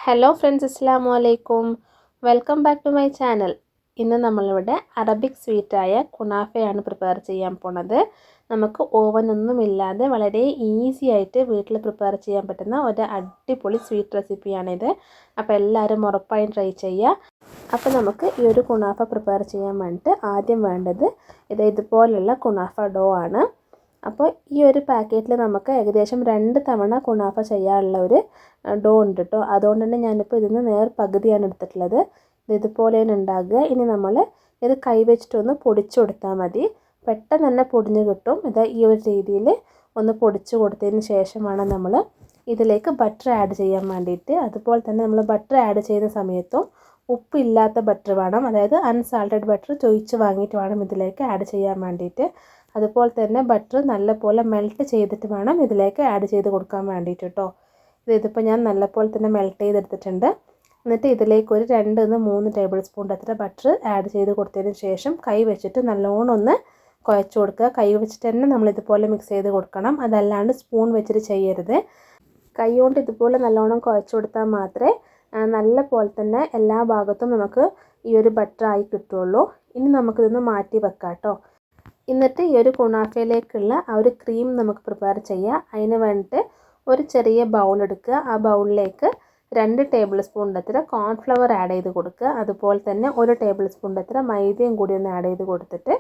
Hello friends, അസ്സലാമു അലൈക്കും. Welcome back to my channel. ഇന്ന് നമ്മളിവിടെ അറബിക് സ്വീറ്റായ കുനാഫയാണ് പ്രിപ്പയർ ചെയ്യാൻ പോണത്. നമുക്ക് ഓവനൊന്നുമില്ലാതെ വളരെ ഈസി ആയിട്ട് വീട്ടിൽ പ്രിപ്പയർ ചെയ്യാൻ പറ്റുന്ന ഒരു അടിപൊളി സ്വീറ്റ് റെസിപ്പിയാണിത്. അപ്പോൾ എല്ലാവരും ഉറപ്പായും ട്രൈ ചെയ്യുക. അപ്പോൾ നമുക്ക് ഈ ഒരു കുനാഫ പ്രിപ്പയർ ചെയ്യാൻ വേണ്ടിയിട്ട് ആദ്യം വേണ്ടത് ഇതുപോലുള്ള കുനാഫ ഡോ ആണ്. അപ്പോൾ ഈ ഒരു പാക്കറ്റിൽ നമുക്ക് ഏകദേശം 2 തവണ കുനാഫ ചെയ്യാനുള്ള ഒരു ഡോ ഉണ്ട് കേട്ടോ. അതുകൊണ്ട് തന്നെ ഞാനിപ്പോൾ ഇതിന് നേർ പകുതിയാണ് എടുത്തിട്ടുള്ളത്. ഇതുപോലെയാണ് ഉണ്ടാകുക. ഇനി നമ്മൾ ഇത് കൈവച്ചിട്ടൊന്ന് പൊടിച്ചു കൊടുത്താൽ മതി. പെട്ടെന്ന് തന്നെ പൊടിഞ്ഞ് കിട്ടും. ഇത് ഈ ഒരു രീതിയിൽ ഒന്ന് പൊടിച്ചു കൊടുത്തതിന് ശേഷമാണ് നമ്മൾ ഇതിലേക്ക് ബട്ടർ ആഡ് ചെയ്യാൻ വേണ്ടിയിട്ട്. അതുപോലെ തന്നെ നമ്മൾ ബട്ടർ ആഡ് ചെയ്യുന്ന സമയത്തും ഉപ്പില്ലാത്ത ബട്ടർ വേണം, അതായത് അൺസാൾട്ടഡ് ബട്ടർ ചോദിച്ച് വാങ്ങിയിട്ട് വേണം ഇതിലേക്ക് ആഡ് ചെയ്യാൻ വേണ്ടിയിട്ട്. അതുപോലെ തന്നെ ബട്ടർ നല്ലപോലെ മെൽറ്റ് ചെയ്തിട്ട് വേണം ഇതിലേക്ക് ആഡ് ചെയ്ത് കൊടുക്കാൻ വേണ്ടിയിട്ട് കേട്ടോ. ഇതിപ്പോൾ ഞാൻ നല്ലപോലെ തന്നെ മെൽറ്റ് ചെയ്തെടുത്തിട്ടുണ്ട്. എന്നിട്ട് ഇതിലേക്ക് ഒരു 2-3 ടേബിൾ സ്പൂൺ അത്ര ബട്ടർ ആഡ് ചെയ്ത് കൊടുത്തതിന് ശേഷം കൈ വെച്ചിട്ട് നല്ലോണം ഒന്ന് കുഴച്ച് കൊടുക്കുക. കൈ വെച്ചിട്ട് തന്നെ നമ്മൾ ഇതുപോലെ മിക്സ് ചെയ്ത് കൊടുക്കണം, അതല്ലാണ്ട് സ്പൂൺ വെച്ചിട്ട് ചെയ്യരുത്. കൈ കൊണ്ട് ഇതുപോലെ നല്ലോണം കുഴച്ച് കൊടുത്താൽ മാത്രമേ നല്ല പോലെ തന്നെ എല്ലാ ഭാഗത്തും നമുക്ക് ഈ ഒരു ബട്ടർ ആയി കിട്ടുള്ളൂ. ഇനി നമുക്കിതൊന്ന് മാറ്റി വെക്കാം കേട്ടോ. എന്നിട്ട് ഈ ഒരു കുനാഫയിലേക്കുള്ള ആ ഒരു ക്രീം നമുക്ക് പ്രിപ്പയർ ചെയ്യാം. അതിന് വേണ്ടിയിട്ട് ഒരു ചെറിയ ബൗൾ എടുക്കുക. ആ ബൗളിലേക്ക് 2 ടേബിൾ സ്പൂൺ അത്ര കോൺഫ്ലവർ ആഡ് ചെയ്ത് കൊടുക്കുക. അതുപോലെ തന്നെ 1 ടേബിൾ സ്പൂൺ അത്ര മൈദയും കൂടി ഒന്ന് ആഡ് ചെയ്ത് കൊടുത്തിട്ട്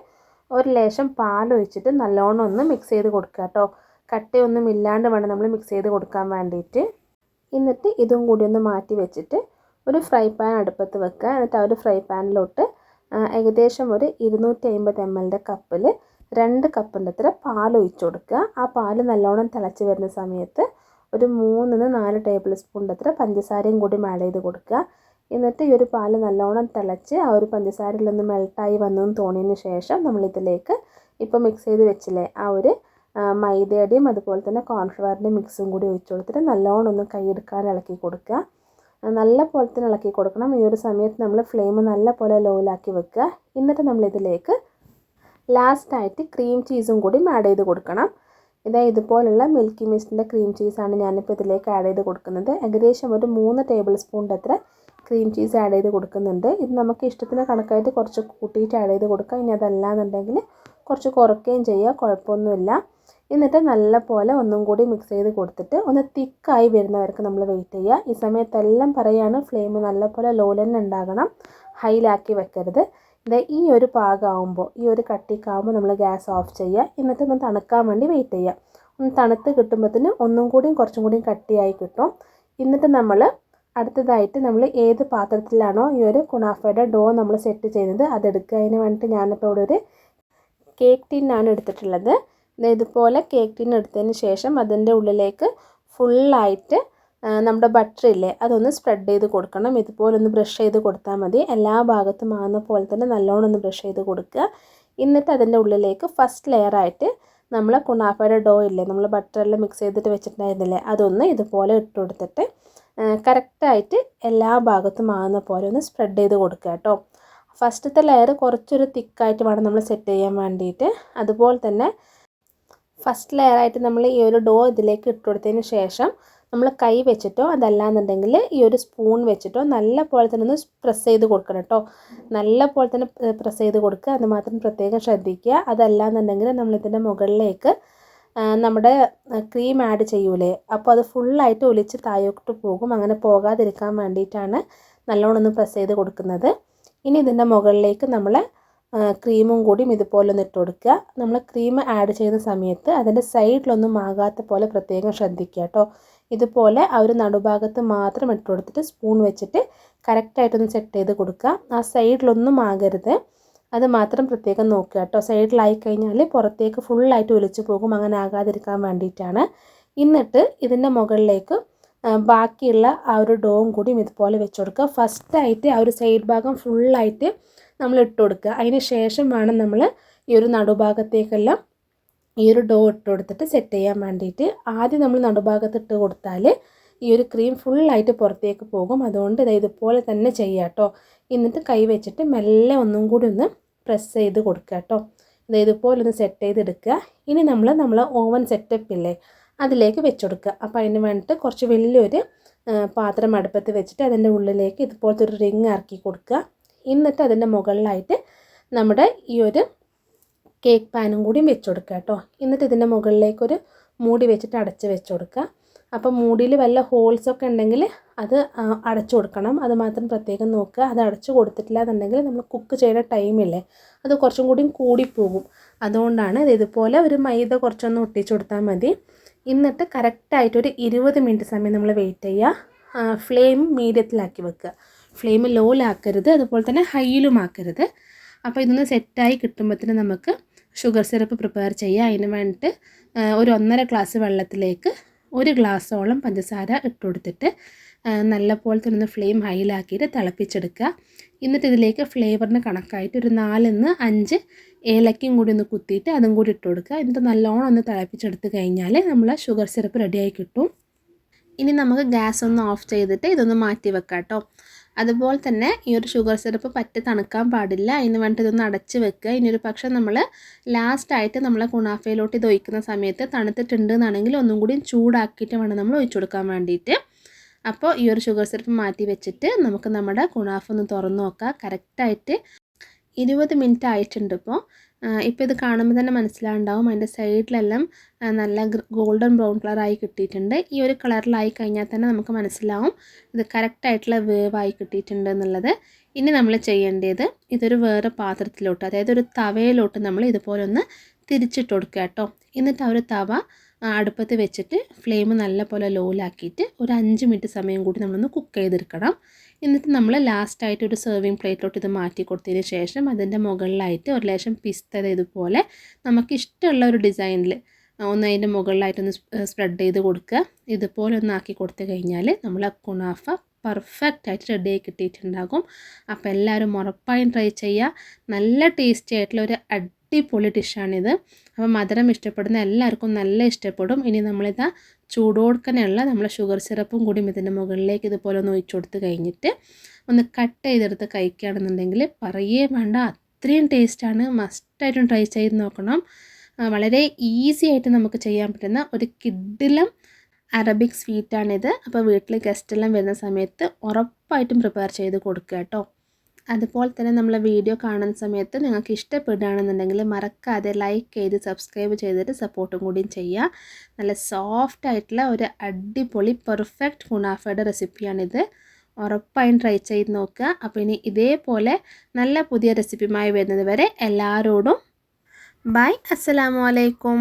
ഒരു ലേശം പാൽ ഒഴിച്ചിട്ട് നല്ലോണം ഒന്ന് മിക്സ് ചെയ്ത് കൊടുക്കുക കേട്ടോ. കട്ടയൊന്നും ഇല്ലാണ്ട് വേണം നമ്മൾ മിക്സ് ചെയ്ത് കൊടുക്കാൻ വേണ്ടിയിട്ട്. എന്നിട്ട് ഇതും കൂടി ഒന്ന് മാറ്റി വെച്ചിട്ട് ഒരു ഫ്രൈ പാൻ അടുപ്പത്ത് വെക്കുക. എന്നിട്ട് ആ ഒരു ഫ്രൈ പാനിലോട്ട് ഏകദേശം ഒരു 250 ml കപ്പിൽ 2 കപ്പിൻ്റെ അത്ര പാൽ ഒഴിച്ചു കൊടുക്കുക. ആ പാൽ നല്ലോണം തിളച്ച് വരുന്ന സമയത്ത് ഒരു 3-4 ടേബിൾ സ്പൂൺ അത്ര പഞ്ചസാരയും കൂടി ആഡ് ചെയ്ത് കൊടുക്കുക. എന്നിട്ട് ഈ ഒരു പാൽ നല്ലോണം തിളച്ച് ആ ഒരു പഞ്ചസാരയിലൊന്ന് മെൽട്ടായി വന്നെന്ന് തോന്നിയതിന് ശേഷം നമ്മളിതിലേക്ക് ഇപ്പോൾ മിക്സ് ചെയ്ത് വെച്ചില്ലേ ആ ഒരു മൈദയുടെയും അതുപോലെ തന്നെ കോൺഫ്ലവറിൻ്റെയും മിക്സും കൂടി ഒഴിച്ചു കൊടുത്തിട്ട് നല്ലോണം ഒന്ന് കൈയെടുക്കാൻ ഇളക്കി കൊടുക്കുക. നല്ല പോലെ തന്നെ ഇളക്കി കൊടുക്കണം. ഈ ഒരു സമയത്ത് നമ്മൾ ഫ്ലെയിം നല്ല പോലെ ലോയിലാക്കി വെക്കുക. എന്നിട്ട് നമ്മളിതിലേക്ക് ലാസ്റ്റായിട്ട് ക്രീം ചീസും കൂടി ആഡ് ചെയ്ത് കൊടുക്കണം. ഇതുപോലുള്ള മിൽക്കി മിസ്റ്റിൻ്റെ ക്രീം ചീസാണ് ഞാനിപ്പോൾ ഇതിലേക്ക് ആഡ് ചെയ്ത് കൊടുക്കുന്നത്. ഏകദേശം ഒരു 3 ടേബിൾ സ്പൂൺ അത്ര ക്രീം ചീസ് ആഡ് ചെയ്ത് കൊടുക്കുന്നുണ്ട്. ഇത് നമുക്ക് ഇഷ്ടത്തിന് കണക്കായിട്ട് കുറച്ച് കൂട്ടിയിട്ട് ആഡ് ചെയ്ത് കൊടുക്കാം. ഇനി അതല്ലാന്നുണ്ടെങ്കിൽ കുറച്ച് കുറയ്ക്കുകയും ചെയ്യുക, കുഴപ്പമൊന്നുമില്ല. എന്നിട്ട് നല്ല പോലെ ഒന്നും കൂടി മിക്സ് ചെയ്ത് കൊടുത്തിട്ട് ഒന്ന് തിക്കായി വരുന്നവർക്ക് നമ്മൾ വെയിറ്റ് ചെയ്യുക. ഈ സമയത്തെല്ലാം പറയുകയാണ് ഫ്ലെയിം നല്ല പോലെ ലോയിൽ തന്നെ ഉണ്ടാകണം, ഹൈയിലാക്കി വെക്കരുത്. ഈ ഒരു പാകമാകുമ്പോൾ ഈ ഒരു കട്ടിക്കാവുമ്പോൾ നമ്മൾ ഗ്യാസ് ഓഫ് ചെയ്യുക. എന്നിട്ട് ഒന്ന് തണുക്കാൻ വേണ്ടി വെയിറ്റ് ചെയ്യുക. ഒന്ന് തണുത്ത് കിട്ടുമ്പോഴത്തേന് കുറച്ചും കൂടിയും കട്ടിയായി കിട്ടും. എന്നിട്ട് നമ്മൾ അടുത്തതായിട്ട് നമ്മൾ ഏത് പാത്രത്തിലാണോ ഈ ഒരു കുനാഫയുടെ ഡോ നമ്മൾ സെറ്റ് ചെയ്യുന്നത് അതെടുക്കുക. അതിന് വേണ്ടിയിട്ട് ഞാനിപ്പോൾ ഇവിടെ ഒരു കേക്ക് ടിന്നാണ് എടുത്തിട്ടുള്ളത്. ഇതുപോലെ കേക്ക് ടിൻ എടുത്തതിന് ശേഷം അതിൻ്റെ ഉള്ളിലേക്ക് ഫുള്ളായിട്ട് നമ്മുടെ ബട്ടർ ഇല്ലേ അതൊന്ന് സ്പ്രെഡ് ചെയ്ത് കൊടുക്കണം. ഇതുപോലെ ഒന്ന് ബ്രഷ് ചെയ്ത് കൊടുത്താൽ മതി. എല്ലാ ഭാഗത്തും ആകുന്ന പോലെ തന്നെ നല്ലോണം ഒന്ന് ബ്രഷ് ചെയ്ത് കൊടുക്കുക. എന്നിട്ട് അതിൻ്റെ ഉള്ളിലേക്ക് ഫസ്റ്റ് ലെയറായിട്ട് നമ്മൾ കുനാഫയുടെ ഡോ ഇല്ലേ നമ്മൾ ബട്ടറെല്ലാം മിക്സ് ചെയ്തിട്ട് വെച്ചിട്ടുണ്ടായിരുന്നില്ലേ അതൊന്ന് ഇതുപോലെ ഇട്ട് കൊടുത്തിട്ട് കറക്റ്റായിട്ട് എല്ലാ ഭാഗത്തും ആകുന്ന പോലെ ഒന്ന് സ്പ്രെഡ് ചെയ്ത് കൊടുക്കുക കേട്ടോ. ഫസ്റ്റത്തെ ലെയർ കുറച്ചൊരു തിക്കായിട്ട് വേണം നമ്മൾ സെറ്റ് ചെയ്യാൻ വേണ്ടിയിട്ട്. അതുപോലെ തന്നെ ഫസ്റ്റ് ലെയറായിട്ട് നമ്മൾ ഈ ഒരു ഡോ ഇതിലേക്ക് ഇട്ട് കൊടുത്തതിന് ശേഷം നമ്മൾ കൈ വെച്ചിട്ടോ അതല്ലാന്നുണ്ടെങ്കിൽ ഈ ഒരു സ്പൂൺ വെച്ചിട്ടോ നല്ല പോലെ തന്നെ ഒന്ന് പ്രസ് ചെയ്ത് കൊടുക്കണം കേട്ടോ. നല്ല പോലെ തന്നെ പ്രസ് ചെയ്ത് കൊടുക്കുക, അത് മാത്രം പ്രത്യേകം ശ്രദ്ധിക്കുക. അതല്ലാന്നുണ്ടെങ്കിൽ നമ്മളിതിൻ്റെ മുകളിലേക്ക് നമ്മുടെ ക്രീം ആഡ് ചെയ്യൂലേ അപ്പോൾ അത് ഫുള്ളായിട്ട് ഒലിച്ച് താഴോട്ട് പോകും. അങ്ങനെ പോകാതിരിക്കാൻ വേണ്ടിയിട്ടാണ് നല്ലോണം ഒന്ന് പ്രസ് ചെയ്ത് കൊടുക്കുന്നത്. ഇനി ഇതിൻ്റെ മുകളിലേക്ക് നമ്മൾ ക്രീമും കൂടിയും ഇതുപോലെ ഒന്ന് ഇട്ട് കൊടുക്കുക. നമ്മൾ ക്രീം ആഡ് ചെയ്യുന്ന സമയത്ത് അതിൻ്റെ സൈഡിലൊന്നും ആകാത്ത പോലെ പ്രത്യേകം ശ്രദ്ധിക്കുക കേട്ടോ. ഇതുപോലെ ആ ഒരു നടുഭാഗത്ത് മാത്രം ഇട്ട് കൊടുത്തിട്ട് സ്പൂൺ വെച്ചിട്ട് കറക്റ്റായിട്ടൊന്ന് സെറ്റ് ചെയ്ത് കൊടുക്കുക. ആ സൈഡിലൊന്നും ആകരുത്, അത് മാത്രം പ്രത്യേകം നോക്കുക കേട്ടോ. സൈഡിലായി കഴിഞ്ഞാൽ പുറത്തേക്ക് ഫുള്ളായിട്ട് ഒലിച്ചു പോകും, അങ്ങനെ ആകാതിരിക്കാൻ വേണ്ടിയിട്ടാണ്. എന്നിട്ട് ഇതിൻ്റെ മുകളിലേക്ക് ബാക്കിയുള്ള ആ ഒരു ഡോവും കൂടിയും ഇതുപോലെ വെച്ച് കൊടുക്കുക. ഫസ്റ്റായിട്ട് ആ ഒരു സൈഡ് ഭാഗം ഫുള്ളായിട്ട് നമ്മൾ ഇട്ട് കൊടുക്കുക. അതിന് ശേഷം വേണം നമ്മൾ ഈ ഒരു നടുഭാഗത്തേക്കെല്ലാം ഈ ഒരു ഡോ ഇട്ട് കൊടുത്തിട്ട് സെറ്റ് ചെയ്യാൻ വേണ്ടിയിട്ട്. ആദ്യം നമ്മൾ നടുഭാഗത്ത് ഇട്ട് കൊടുത്താൽ ഈ ഒരു ക്രീം ഫുള്ളായിട്ട് പുറത്തേക്ക് പോകും. അതുകൊണ്ട് ഇതുപോലെ തന്നെ ചെയ്യുക കേട്ടോ. എന്നിട്ട് കൈ വെച്ചിട്ട് മെല്ലെ ഒന്നും കൂടി ഒന്ന് പ്രസ് ചെയ്ത് കൊടുക്കുക കേട്ടോ. ഇതുപോലെ ഒന്ന് സെറ്റ് ചെയ്തെടുക്കുക. ഇനി നമ്മൾ ഓവൻ സെറ്റപ്പ് ഇല്ലേ അതിലേക്ക് വെച്ച് കൊടുക്കുക. അപ്പോൾ അതിന് വേണ്ടിയിട്ട് കുറച്ച് വലിയൊരു പാത്രം അടുപ്പത്ത് വെച്ചിട്ട് അതിൻ്റെ ഉള്ളിലേക്ക് ഇതുപോലത്തെ ഒരു റിങ് ഇറക്കി കൊടുക്കുക. എന്നിട്ട് അതിൻ്റെ മുകളിലായിട്ട് നമ്മുടെ ഈ ഒരു കേക്ക് പാനും കൂടിയും വെച്ച് കൊടുക്കുക കേട്ടോ. എന്നിട്ട് ഇതിൻ്റെ മുകളിലേക്കൊരു മൂടി വെച്ചിട്ട് അടച്ച് വെച്ച് കൊടുക്കുക. അപ്പോൾ മൂടിയിൽ വല്ല ഹോൾസൊക്കെ ഉണ്ടെങ്കിൽ അത് അടച്ചു കൊടുക്കണം. അത് മാത്രം പ്രത്യേകം നോക്കുക. അത് അടച്ചു കൊടുത്തിട്ടില്ല എന്നുണ്ടെങ്കിൽ നമ്മൾ കുക്ക് ചെയ്യുന്ന ടൈമില്ലേ അത് കുറച്ചും കൂടിയും കൂടിപ്പോകും. അതുകൊണ്ടാണ് ഇത് ഇതുപോലെ ഒരു മൈദ കുറച്ചൊന്ന് ഒട്ടിച്ചു കൊടുത്താൽ മതി. എന്നിട്ട് കറക്റ്റായിട്ടൊരു 20 മിനിറ്റ് സമയം നമ്മൾ വെയിറ്റ് ചെയ്യുക. ഫ്ലെയിം മീഡിയത്തിലാക്കി വെക്കുക. ഫ്ലെയിം ലോയിലാക്കരുത്, അതുപോലെ തന്നെ ഹൈയിലും ആക്കരുത്. അപ്പോൾ ഇതൊന്ന് സെറ്റായി കിട്ടുമ്പോഴത്തേന് നമുക്ക് ഷുഗർ സിറപ്പ് പ്രിപ്പയർ ചെയ്യുക. അതിന് വേണ്ടിയിട്ട് ഒരു 1.5 ഗ്ലാസ് വെള്ളത്തിലേക്ക് 1 ഗ്ലാസോളം പഞ്ചസാര ഇട്ട് കൊടുത്തിട്ട് നല്ലപോലെ തന്നെ ഫ്ലെയിം ഹൈയിലാക്കിയിട്ട് തിളപ്പിച്ചെടുക്കുക. എന്നിട്ട് ഇതിലേക്ക് ഫ്ലേവറിന് കണക്കായിട്ട് ഒരു 4-5 ഏലക്കയും കൂടി ഒന്ന് കുത്തിയിട്ട് അതും കൂടി ഇട്ട് കൊടുക്കുക. എന്നിട്ട് നല്ലോണം ഒന്ന് തിളപ്പിച്ചെടുത്ത് കഴിഞ്ഞാൽ നമ്മൾ ഷുഗർ സിറപ്പ് റെഡിയായി കിട്ടും. ഇനി നമുക്ക് ഗ്യാസ് ഒന്ന് ഓഫ് ചെയ്തിട്ട് ഇതൊന്ന് മാറ്റി വെക്കാം കേട്ടോ. അതുപോലെ തന്നെ ഈ ഒരു ഷുഗർ സിറപ്പ് പറ്റി തണുക്കാൻ പാടില്ല. അതിന് വേണ്ടിയിട്ട് ഇതൊന്ന് അടച്ച് വെക്കുക. ഇനിയൊരു പക്ഷേ നമ്മൾ ലാസ്റ്റായിട്ട് നമ്മൾ കുണാഫയിലോട്ട് ഇത് ഒഴിക്കുന്ന സമയത്ത് തണുത്തിട്ടുണ്ട് എന്നാണെങ്കിൽ ഒന്നും കൂടി ചൂടാക്കിയിട്ട് വേണം നമ്മൾ ഒഴിച്ചു കൊടുക്കാൻ വേണ്ടിയിട്ട്. അപ്പോൾ ഈ ഒരു ഷുഗർ സിറപ്പ് മാറ്റി വെച്ചിട്ട് നമുക്ക് നമ്മുടെ കുണാഫ ഒന്ന് തുറന്ന് നോക്കാം. കറക്റ്റായിട്ട് 20 മിനിറ്റ് ആയിട്ടുണ്ട്. ഇപ്പോൾ ഇത് കാണുമ്പോൾ തന്നെ മനസ്സിലാവുണ്ടാവും അതിൻ്റെ സൈഡിലെല്ലാം നല്ല ഗോൾഡൻ ബ്രൗൺ കളറായി കിട്ടിയിട്ടുണ്ട്. ഈ ഒരു കളറിലായി കഴിഞ്ഞാൽ തന്നെ നമുക്ക് മനസ്സിലാവും ഇത് കറക്റ്റായിട്ടുള്ള വേവായി കിട്ടിയിട്ടുണ്ട് എന്നുള്ളത്. ഇനി നമ്മൾ ചെയ്യേണ്ടത് ഇതൊരു വേറെ പാത്രത്തിലോട്ട്, അതായത് ഒരു തവയിലോട്ട് നമ്മൾ ഇതുപോലെ ഒന്ന് തിരിച്ചിട്ട് കൊടുക്കുക കേട്ടോ. എന്നിട്ട് ആ ഒരു തവ അടുപ്പത്ത് വെച്ചിട്ട് ഫ്ലെയിം നല്ല പോലെ ലോയിലാക്കിയിട്ട് ഒരു 5 മിനിറ്റ് സമയം കൂടി നമ്മളൊന്ന് കുക്ക് ചെയ്തെടുക്കണം. എന്നിട്ട് നമ്മൾ ലാസ്റ്റായിട്ട് ഒരു സെർവിങ് പ്ലേറ്റിലോട്ട് ഇത് മാറ്റി കൊടുത്തതിന് ശേഷം അതിൻ്റെ മുകളിലായിട്ട് ഒരു ലേശം പിസ്ത ഇതുപോലെ നമുക്ക് ഇഷ്ടമുള്ള ഒരു ഡിസൈനിൽ ഒന്ന് അതിൻ്റെ മുകളിലായിട്ടൊന്ന് സ്പ്രെഡ് ചെയ്ത് കൊടുക്കുക. ഇതുപോലെ ഒന്ന് ആക്കി കൊടുത്തു കഴിഞ്ഞാൽ നമ്മളെ കുനാഫ പെർഫെക്റ്റായിട്ട് റെഡിയായി കിട്ടിയിട്ടുണ്ടാകും. അപ്പോൾ എല്ലാവരും ഉറപ്പായും ട്രൈ ചെയ്യുക. നല്ല ടേസ്റ്റി ആയിട്ടുള്ള ഒരു അടിപൊളി ഡിഷാണിത്. അപ്പോൾ മധുരം ഇഷ്ടപ്പെടുന്ന എല്ലാവർക്കും നല്ല ഇഷ്ടപ്പെടും. ഇനി നമ്മളിതാ ചൂടോടുക്കനെയുള്ള നമ്മളെ ഷുഗർ സിറപ്പും കൂടി ഇതിൻ്റെ മുകളിലേക്ക് ഇതുപോലെ ഒന്ന് ഒഴിച്ചു കൊടുത്ത് കഴിഞ്ഞിട്ട് ഒന്ന് കട്ട് ചെയ്തെടുത്ത് കഴിക്കുകയാണെന്നുണ്ടെങ്കിൽ പറയേ വേണ്ട, അത്രയും ടേസ്റ്റാണ്. മസ്റ്റായിട്ടും ട്രൈ ചെയ്ത് നോക്കണം. വളരെ ഈസി ആയിട്ട് നമുക്ക് ചെയ്യാൻ പറ്റുന്ന ഒരു കിഡിലം അറബിക് സ്വീറ്റാണിത്. അപ്പോൾ വീട്ടിൽ ഗസ്റ്റെല്ലാം വരുന്ന സമയത്ത് ഉറപ്പായിട്ടും പ്രിപ്പയർ ചെയ്ത് കൊടുക്കുക കേട്ടോ. അതുപോലെ തന്നെ നമ്മളെ വീഡിയോ കാണുന്ന സമയത്ത് നിങ്ങൾക്ക് ഇഷ്ടപ്പെടുകയാണെന്നുണ്ടെങ്കിൽ മറക്കാതെ ലൈക്ക് ചെയ്ത് സബ്സ്ക്രൈബ് ചെയ്തിട്ട് സപ്പോർട്ടും കൂടിയും ചെയ്യുക. നല്ല സോഫ്റ്റ് ആയിട്ടുള്ള ഒരു അടിപൊളി പെർഫെക്റ്റ് കുനാഫയുടെ റെസിപ്പിയാണിത്. ഉറപ്പായും ട്രൈ ചെയ്ത് നോക്കുക. അപ്പോൾ ഇനി ഇതേപോലെ നല്ല പുതിയ റെസിപ്പിയുമായി വരുന്നത് വരെ എല്ലാവരോടും ബൈ. അസ്സലാമു അലൈക്കും.